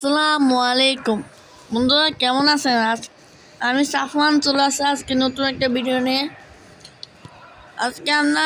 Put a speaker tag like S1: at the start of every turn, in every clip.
S1: আসসালামু আলাইকুম বন্ধুরা, কেমন আছেন? আমি সাফওয়ান চলে আসছি আজকে নতুন একটা ভিডিও নিয়ে। আজকে আমরা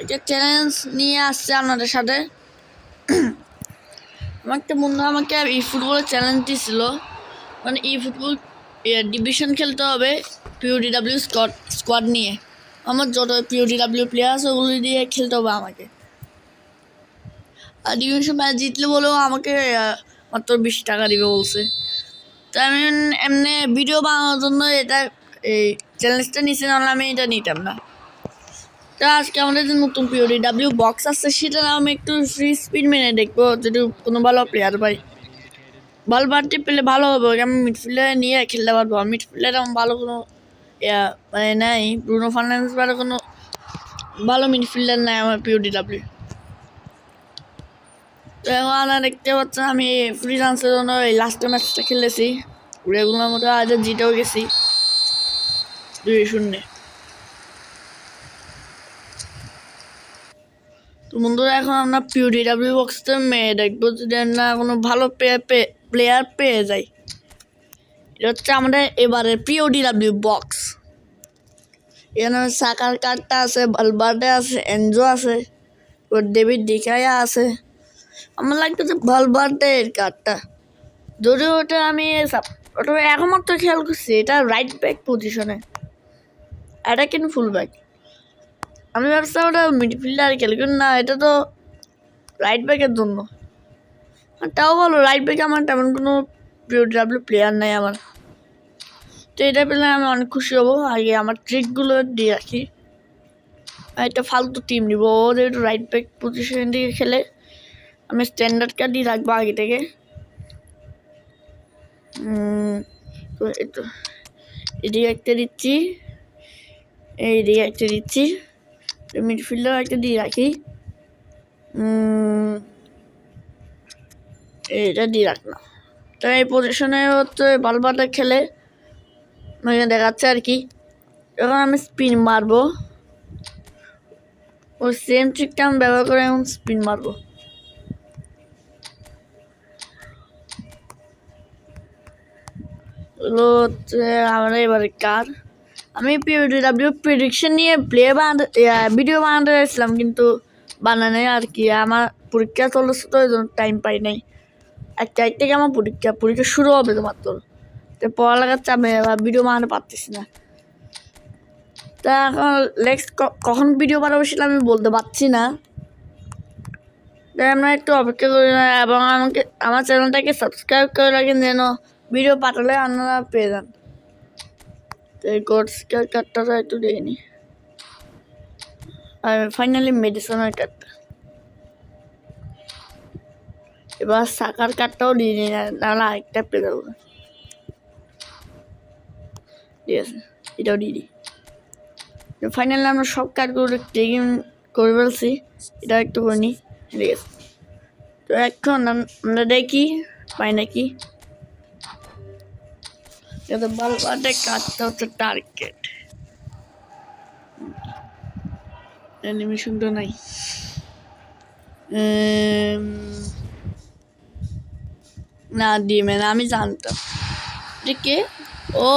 S1: একটা চ্যালেঞ্জ নিয়ে আসছি আপনাদের সাথে। আমার একটা বন্ধু আমাকে ই ফুটবলের চ্যালেঞ্জ দিয়েছিল, মানে ই ফুটবল ডিভিশন খেলতে হবে পিওডিডাব্লিউ স্কোয়াড নিয়ে। আমার যত পিওডিডাব্লিউ প্লেয়ার আছে ওগুলো দিয়ে খেলতে হবে আমাকে। আর ডিভিশন ম্যাচ জিতলে বলেও আমাকে মাত্র 20 টাকা দিবে বলছে। তো আমি এমনি ভিডিও বানানোর জন্য এই চ্যালেঞ্জটা নিচে নাহলে আমি এটা নিতাম না। তো আজকে আমাদের যে নতুন পিওডিডাব্লিউ বক্স আছে সেটা আমি একটু ফ্রি স্পিড মেনে দেখবো, যদি কোনো ভালো প্লেয়ার পাই। বল বাড়তে পেলে ভালো হবে, আমি মিডফিল্ডারে নিয়ে খেলতে পারবো। মিডফিল্ডারে আমার ভালো কোনো মানে নাই, ব্রুনো ফার্নান্দেজ ভালো কোনো ভালো মিডফিল্ডার নাই আমার পিওডিডাব্লিউ। তো এখন দেখতে পাচ্ছেন আমি ফ্রিল্যান্সের জন্য এই লাস্ট ম্যাচটা খেলেছি, রেগুলার মতো আজ জিতেও গেছি 2-0। তো বন্ধুরা, এখন আমরা পিওডিডাব্লিউ বক্সতে মেয়ে দেখবো যদি না কোনো ভালো প্লেয়ার পেয়ে যাই। এটা হচ্ছে আমাদের এবারের পিওডিডাব্লিউ বক্স। এখানে সাকার কার্ডটা আছে, ভালভার্ডে আছে, এনজো আছে, ডেভিড ডিকায়া আছে। আমার লাগতেছে ভালভার্ডের কার্ডটা, যদিও ওটা আমি ওটা একমাত্র খেয়াল করছি এটা রাইট ব্যাক পজিশনে, এটা কিন্তু ফুল ব্যাক। আমি ভাবছিলাম ওটা মিডফিল্ডার খেলে, কিন্তু না, এটা তো রাইট ব্যাকের জন্য। তাও বলো রাইট ব্যাকে আমার তেমন কোনো পিওডিডাব্লিউ প্লেয়ার নাই আমার। তো এটা পেলে আমি অনেক খুশি হবো। আগে আমার ট্রিকগুলো দিয়ে রাখি, একটা ফালতু টিম নিব। ওদের একটু রাইট ব্যাক পজিশন দিকে খেলে আমি স্ট্যান্ডার্ড কার্ড দিয়ে রাখবো আগে থেকে। তো একটু এদিকে একটা দিচ্ছি, এইদিকে একটা দিচ্ছি, মিডফিল্ডার একটা দিয়ে রাখি, এইটা দিয়ে রাখলাম। তো এই পজিশনে হচ্ছে ভালভার্ডে খেলে দেখাচ্ছে আর কি। এখন আমি স্পিন মারবো, ওই সেম ট্রিকটা আমি ব্যবহার করে এখন স্পিন মারবো। হলো হচ্ছে আমরা এবারে কার আমি পিওডিডাব্লিউ প্রেডিকশন নিয়ে ভিডিও বানাতে চাইছিলাম, কিন্তু বানানো আর কি, আমার পরীক্ষা চলছে তো ওই জন্য টাইম পাই নাই। একটা থেকে আমার পরীক্ষা শুরু হবে তো মাত্র, তো পড়ালেখার চাপে ভিডিও বানাতে পারতেছি না। তা এখন নেক্সট কখন ভিডিও বানাবো সেটা আমি বলতে পারছি না। তাই আমরা একটু অপেক্ষা করি না, এবং আমার চ্যানেলটাকে সাবস্ক্রাইব করে রাখেন যেন ভিডিও পাঠালে আপনারা পেয়ে যান। তো এই গডস্কার কার্ডটা একটু দেখে নিই। আর ফাইনালি মেডিসিনের কার্ডটা, এবার সাকার কার্ডটাও দিয়ে নিই, নাহলে আরেকটা পেয়ে যাবো। ঠিক আছে, এটাও দিয়ে দিই। ফাইনালি আমরা সব কার্ডগুলো টেকিং করে ফেলছি, এটা একটু করে নিই। ঠিক আছে, তো এখন আমরা দেখি পাই নাকি। ভালভার্ডে কার্ডটা হচ্ছে টার্গেট, অ্যানিমেশনটা নাই। না দিবে না, আমি জানতাম। কে? ও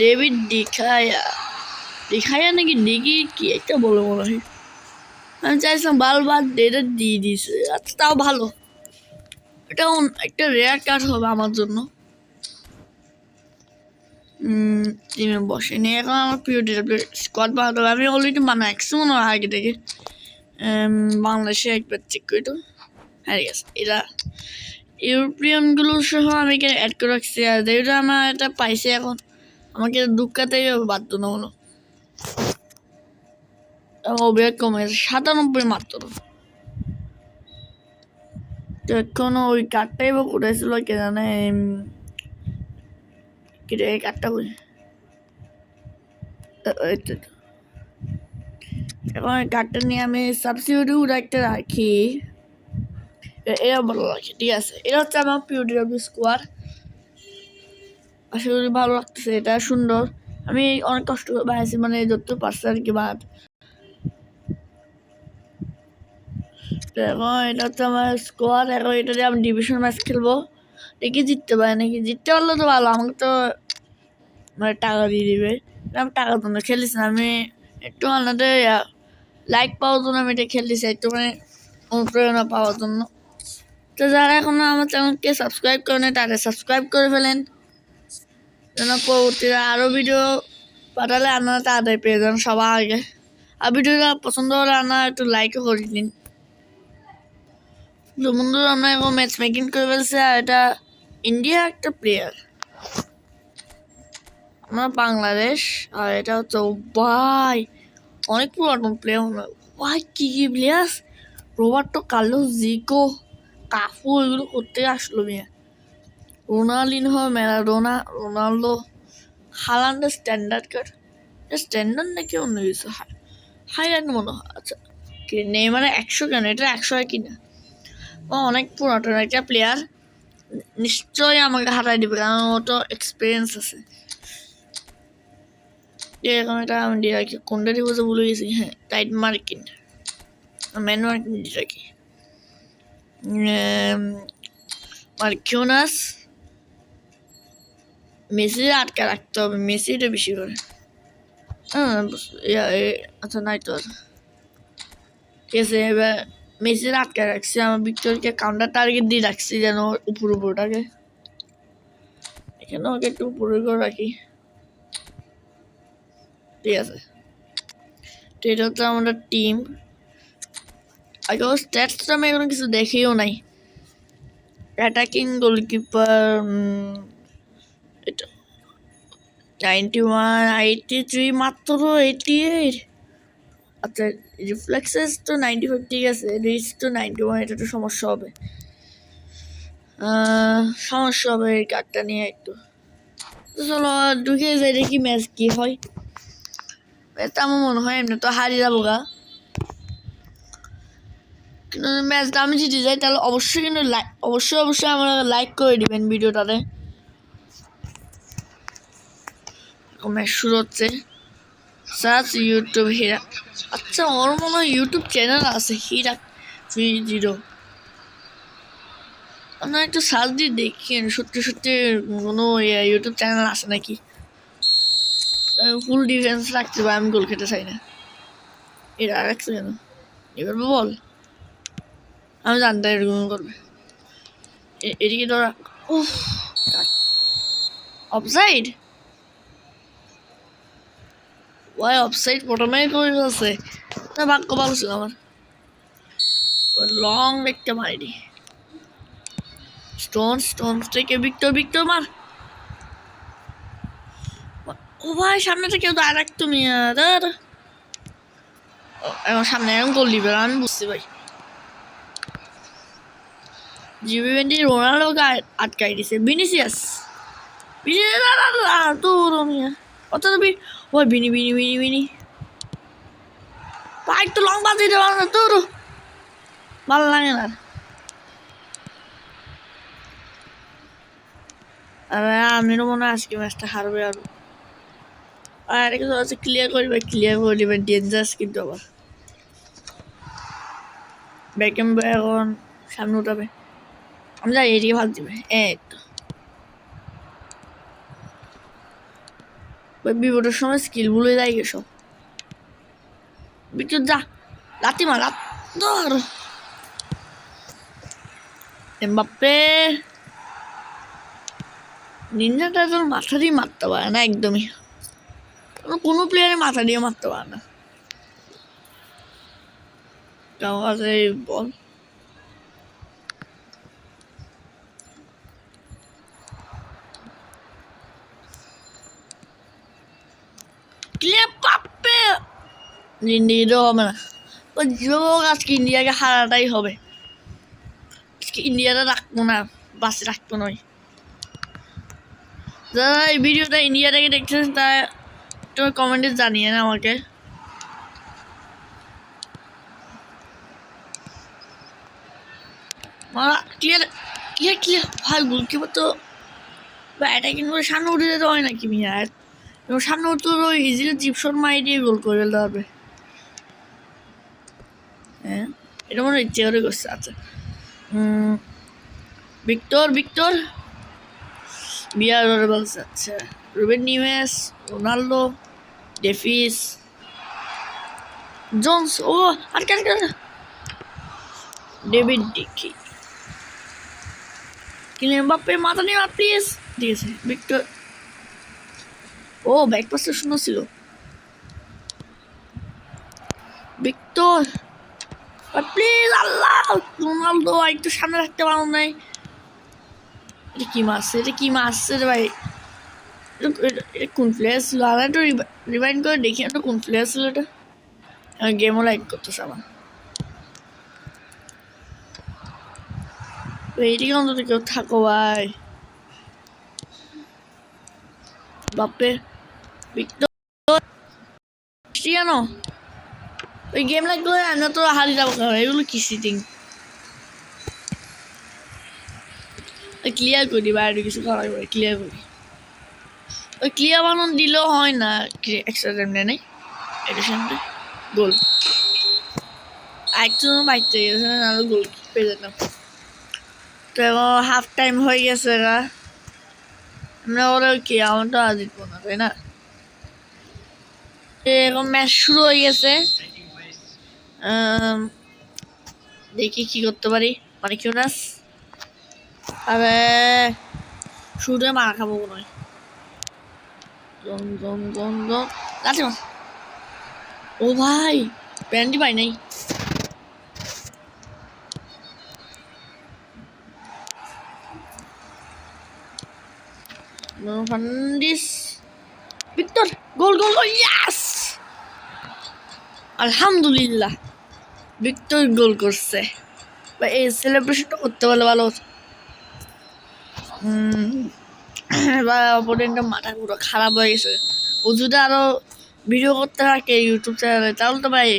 S1: ডেভিড ডিখায়া নাকি ডিগি কি একটা বলো মনে হয়। আমি চাইছিলাম ভালভার্ডে, এটা দিয়ে দিয়েছে। আচ্ছা, তাও ভালো, এটা একটা রেয়ার কার্ড হবে আমার জন্য। টিমে বসে নিয়ে এখন আমার পিওডিডাব্লিউ স্কোয়াড বানাতে হবে। আমি অলরেডি বানাইছি মনে হয় আগে থেকে, বাংলাদেশে একবার চেক করি তো। হ্যাঁ ঠিক আছে, এটা ইউরোপিয়ানগুলো সহ আমি এখানে অ্যাড করে রাখছি। আর যেহেতু আমার এটা পাইছি, এখন আমাকে দুঃখাতেই বাধ্য না হলো। ওভার কমে গেছে 97 মাত্র। তো এখনো ওই কার্ডটাই বা কোথায় ছিল কে জানে। এই কার্ডটা বলি, এখন এই কার্ডটা নিয়ে আমি সাবস্টিটিউট একটা রাখি, এটা ভালো লাগছে। ঠিক আছে, এটা হচ্ছে আমার পিওডিডাব্লিউ স্কোয়াড। আশা করি ভালো লাগতেছে, এটা সুন্দর। আমি অনেক কষ্ট করে বানাইছি, মানে যত পারছি আর কি বাদ। এখন এটা হচ্ছে আমার স্কোয়াড। এখন এটা দিয়ে আমি ডিভিশন ম্যাচ খেলবো। দেখি জিততে পারে নাকি, জিততে পারলে তো ভালো, আমাকে তো মানে টাকা দিয়ে দিবে। আমি টাকার জন্য খেলিস না, আমি একটু আপনাদের লাইক পাওয়ার জন্য আমি এটা খেলতেছি, একটু মানে অনুপ্রেরণা পাওয়ার জন্য। তো যারা এখনো আমার চ্যানেলকে সাবস্ক্রাইব করে নেয় তাদের সাবস্ক্রাইব করে ফেলেন, যেন পরবর্তীতে আরও ভিডিও পাঠালে আপনারা তাড়াতাড়ি পেয়ে যান সবার আগে। আর ভিডিওটা পছন্দ হলে আপনারা একটু লাইকও করে দিন। তো বন্ধুরা আমরা এখন ম্যাচ মেকিং করে ফেলছি, আর এটা ইন্ডিয়া একটা প্লেয়ার, আমরা বাংলাদেশ, আর এটা হচ্ছে ভাই অনেক পুরাতন প্লেয়ার ভাই, কি player, Roberto Carlos, Zico, Cafu, এগুলো করতে আসলো মেয়ে, রোনাল্ডিনহো, ম্যারাডোনা, রোনাল্ডো, হালান্ডের স্ট্যান্ডার্ড কার্ড, স্ট্যান্ডার্ড নাকি অন্য কিছু, হাইল্যান্ড মনে হয়। আচ্ছা নেইমারে 100 কেন, এটা 100 হয় কিনা, ও অনেক পুরাতন একটা প্লেয়ার, নিশ্চয়ই আমাকে হারাই দিবে কারণ ও তো এক্সপিরিয়েন্স আছে। এরকম এটা আমি দিয়ে রাখি, কোনটা দিব তো ভুলে গেছি, হ্যাঁ টাইট মার্কিন, ম্যান মার্কিন দিয়ে রাখি, মার্কিউনাস, মেসি আটকে রাখতে হবে, মেসিটা বেশি করে। আচ্ছা নাই তো, ঠিক আছে এবার মেসির আটকে রাখছি, আমার ভিক্টরকে কাউন্টার টার্গেট দিয়ে রাখছি যেন উপরটাকে, এখানে ওকে একটু উপরে করে রাখি, ঠিক আছে। তো এটা হচ্ছে আমাদের টিম, আগে ওর স্ট্যাটসটা আমি এখনো কিছু দেখিও নাই। অ্যাটাকিং গোলকিপার এটা 91, 83, মাত্র 88। আচ্ছা রিফ্লেক্সেস তো 95, ঠিক আছে, রিচ তো 91, এটা তো সমস্যা হবে, এই কার্ডটা নিয়ে একটু। চলো ঢুকে যাই দেখি ম্যাচ কি হয়। ম্যাচটা আমার মনে হয় এমনি তো হারিয়ে যাবো গা, কিন্তু ম্যাচটা আমি জিতে যাই তাহলে অবশ্যই কিন্তু অবশ্যই আমার লাইক করে দিবেন ভিডিওটাতে। ম্যাচ শুরু হচ্ছে, সার্চ ইউটিউব হিরা, আচ্ছা ওর মনে হয় ইউটিউব চ্যানেল আছে হিরা 30। আপনার একটু সার্চ দিয়ে দেখেন সত্যি কোনো ইউটিউব চ্যানেল আছে নাকি, ফুল ডিফেন্স রাখতে হবে, আমি গোল খেতে চাই না। এটা রাখছে কেন, এবার বল, আমি জানতাম এরকম করবে, এদিকে ধরা, উফ অফসাইড, ওয়াই অফসাইড প্রথমেই করে ফেলছে, না ভাগ্য ভালো ছিল আমার, লং একটা মারি দি, স্টোন থেকে ভিক্টর মার, ও ভাই সামনে থেকে কেউ দাঁড়াক তুমি, এখন সামনে এখন গোল দিবে আমি বুঝতে পারি, জিবি রোনাল্ডোকে আটকাই দিছে, ভিনিসিয়াস তোর অত ওই বিনি ভাই তো লং বাজিয়ে দেওয়া না তোর, ভালো লাগে না। আমিরও মনে হয় আজকে ম্যাচটা হারবে, আর কিছু আছে ক্লিয়ার করে দিবে ডেঞ্জারাস, কিন্তু আবার ব্যাকেম এখন সামনে উঠাবে, আমি যাই এদিকে ভাগ দিবে, এই তো বিপদের সময় স্কিল ভুলে যাই সব, বিদ্যুৎ যা লাতি মার ধর, এমবাপ্পে নিনজাটা তোর মাথা দিয়ে মারতে পারে না একদমই, কোনো প্লেয়ারে মাথা দিয়ে মারতে পারে না, বল ইন্ডিয়াও হবে না, আজকে ইন্ডিয়াকে হারাটাই হবে, আজকে ইন্ডিয়াটা রাখবো না, বাসে রাখবো নয়। যারা এই ভিডিওটা ইন্ডিয়া থেকে দেখছেন তা একটু কমেন্টে জানিয়ে না আমাকে, ক্লিয়ার ভাই, গোলকিপার তো এটা কিন্তু সামনে উঠে যেতে হয় নাকি মিয়া, সামনে উঠতে ওই ইজিলি চিপশট মারি দিয়ে গোল করে ফেলতে হবে, হ্যাঁ এটা মনে ইচ্ছে করে করছে। আচ্ছা ভিক্টর বিয়ার বলছে আচ্ছা রুবেন নিভেস রোনাল্ডো ডেভিস জোন্স ও আটকে ডেভিড ডিকি কিলিয়ান এমবাপ্পে মাথা নিয়ে প্লিজ ঠিক আছে ভিক্টর ও ব্যাকপাসটা শূন্য ছিল ভিক্টর প্লিজ আল্লাহ রোনাল্ডো একটু সামনে রাখতে পারো নাই এটা কি মারছে রে ভাই এটা কোন প্লেয়ার ছিল আর একটু রিমাইন্ড করে দেখি একটা কোন প্লেয়ার ছিল এটা গেমও লাইক করতেছে আমার এইদিকে অন্তত কেউ থাকো ভাই বাপে ভিক্টর ক্রিস্টিয়ানো ওই গেম লাইক করে আমরা তো হারিয়ে যাবো এগুলো কি সিটিং ক্লিয়ার করি বাইরে কিছু করার পরে ক্লিয়ার করি ওই ক্লিয়ার বানান দিলেও হয় না এক্সট্রা টাইম নেই এটার সামনে গোল একজন বাইতে গেছে নাহলে গোল পেয়ে যেতাম তো হাফ টাইম হয়ে গেছে গা আমরা ওরা কি আমার তো আজ জিতবো না তাই না এখন ম্যাচ শুরু হয়ে গেছে দেখি কি করতে পারি মানে কেউ নাস আরে শুরুতে মারা খাবো নয় ও ভাই প্যান্টি পাই নাই ফার্নান্ডিস ভিক্টর গোল গোল গোল ইয়াস আলহামদুলিল্লাহ ভিক্টর গোল করছে বা এই সেলিব্রেশনটা করতে পারলে ভালো হতো বা অপোনেন্টের মাথা পুরো খারাপ হয়ে গেছে ও যদি আরো ভিডিও করতে থাকে ইউটিউব চ্যানেলে তাহলে তো ভাই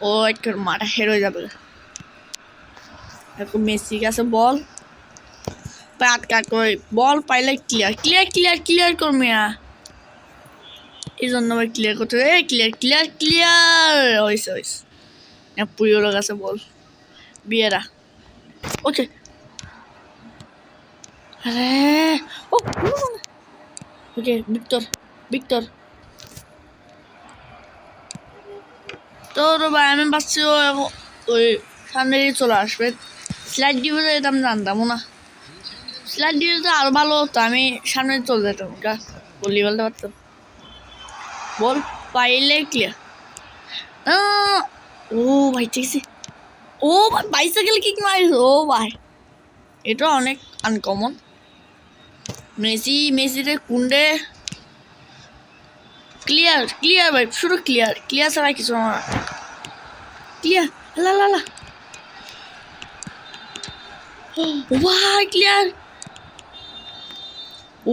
S1: ও একটা মাথা হের হয়ে যাবে এখন মেসি কাছে বল আটকা করে বল পাইলে ক্লিয়ার ক্লিয়ার ক্লিয়ার ক্লিয়ার কর মেয়া এই জন্য ভাই ক্লিয়ার করতে হবে ক্লিয়ার ক্লিয়ার ক্লিয়ার হয়েছে হয়েছে প্রিয়র কাছে বল বিয়েরা ওকে আরে ও ওকে ভিক্টর ভিক্টর তোর ভাই আমি ভাবছি ওই সামনে চলে আসবে স্লাইড দিয়ে যেতাম জানতাম না স্লাইড দিয়ে তো আরো ভালো হতো আমি সামনে চলে যেতাম বললি বলতে পারতাম বল পাইলে ক্লিয়ার ও ভাই ঠিক আছে ও ভাই বাইসাইকেল কিক মারিস ও ভাই এটা অনেক আনকমন মেসিরে কুন্ডে ক্লিয়ার ক্লিয়ার ভাই শুধু ক্লিয়ার ক্লিয়ার ছাড়া কিছু আমার ক্লিয়ার লা লা লা ভাই ক্লিয়ার ও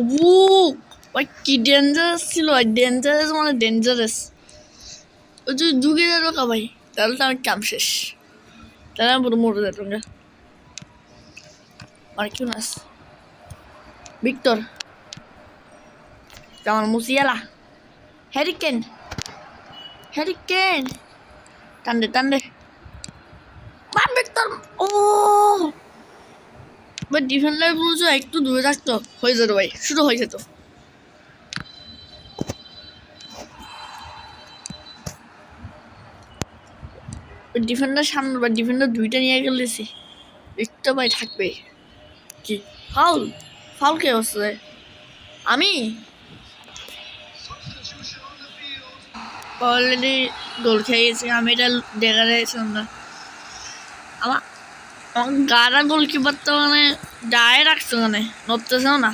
S1: ভাই কি ডেঞ্জারাস ছিল ডেঞ্জারাস মানে ডেঞ্জারাস ও যদি ঢুকে যাবো কা ভাই তাহলে তো আমার কাম শেষ তাহলে আমি পুরো মরে যেতাম গা আর কেউ নাস ভিক্টর আমার মুসিয়ালা হ্যারিকেন হ্যারিকেন টান্ডে টান্ডে ভিক্টর ও ভাই ডিফেন্ডার বলছো একটু দূরে থাকতো হয়ে যেত ভাই শুরু হয়ে যেত ডিফেন্ডার সামনে বা ডিফেন্ডার দুইটা নিয়ে গেলেছি একটা ভাই থাকবে কি ফাউল ফাউল কে হচ্ছে আমি অলরেডি গোল খেয়ে গেছি আমি এটা দেখা যাচ্ছিলাম না আমার গাড়া গোলকিপার তো মানে ডায়ে রাখছে মানে নড়তেছেও না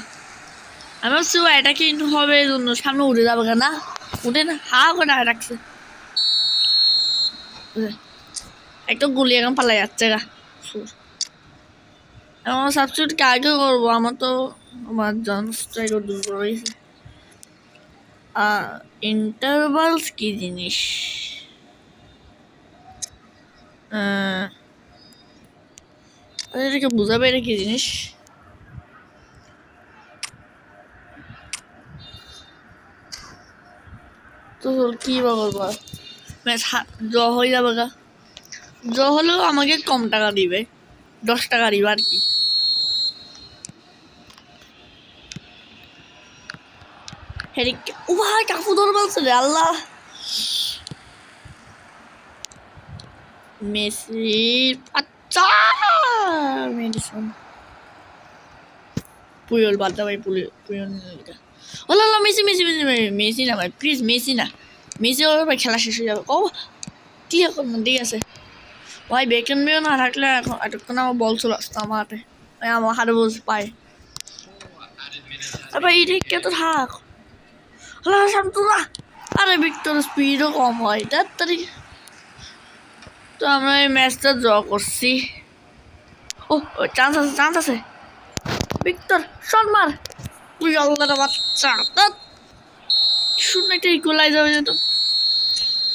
S1: আমি ভাবছি এটা কিন্তু হবে এই জন্য সামনে উঠে যাবে না উঠে না হা করে ডায়ে রাখছে একটা গুলি এখন পালা যাচ্ছে গা আমার সাবস্টিটিউট কাকে করবো আমার তো আমার জন স্ট্রাইকার দূর করে গেছে ইন্টারভালস কি জিনিস এটাকে বুঝাবে এটা কি জিনিস তো কি বা করবো ম্যাচ জ হয়ে যাবে গা জ হলেও আমাকে কম টাকা দিবে 10 টাকা দিবে আর কি হ্যারি ও ভাই কাকু ধরে বলছে রে আল্লাহ মেসি আচ্ছা মেডিসন পুয়ল বাদ দাও ভাই পুয়ল ওলা ওলা মেসি মেসি মেসি মেসি না ভাই প্লিজ মেসি না মেসি ওর ভাই খেলা শেষ হয়ে যাবে ও ঠিক এখন ঠিক আছে ভাই বেকেন বিও না থাকলে এখন এতক্ষণ আমার বল চলে আসতো আমার হাতে আমার হাতে বলছে পায় ভাই এই ঠিক তো থাক হলো শান্তরা আরে ভিক্টর স্পিডও কম হয় তাড়াতাড়ি তো আমরা এই ম্যাচটা ড্র করছি ও চান্স আছে ভিক্টর শট মার তুই আল্লাহর বাচ্চা শূন্য একটা ইকুয়ালাইজ হয়ে যেত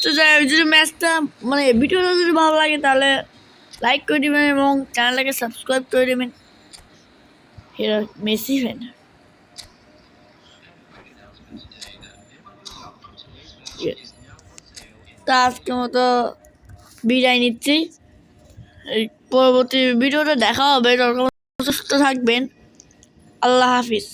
S1: তো যাই যদি ম্যাচটা মানে ভিডিওটা যদি ভালো লাগে তাহলে লাইক করে দেবেন এবং চ্যানেলটাকে সাবস্ক্রাইব করে দেবেন এরা মেসি ফ্যান তা আজকের মতো বিদায় নিচ্ছি এই পরবর্তী ভিডিওটা দেখা হবে সুস্থ থাকবেন আল্লাহ হাফিজ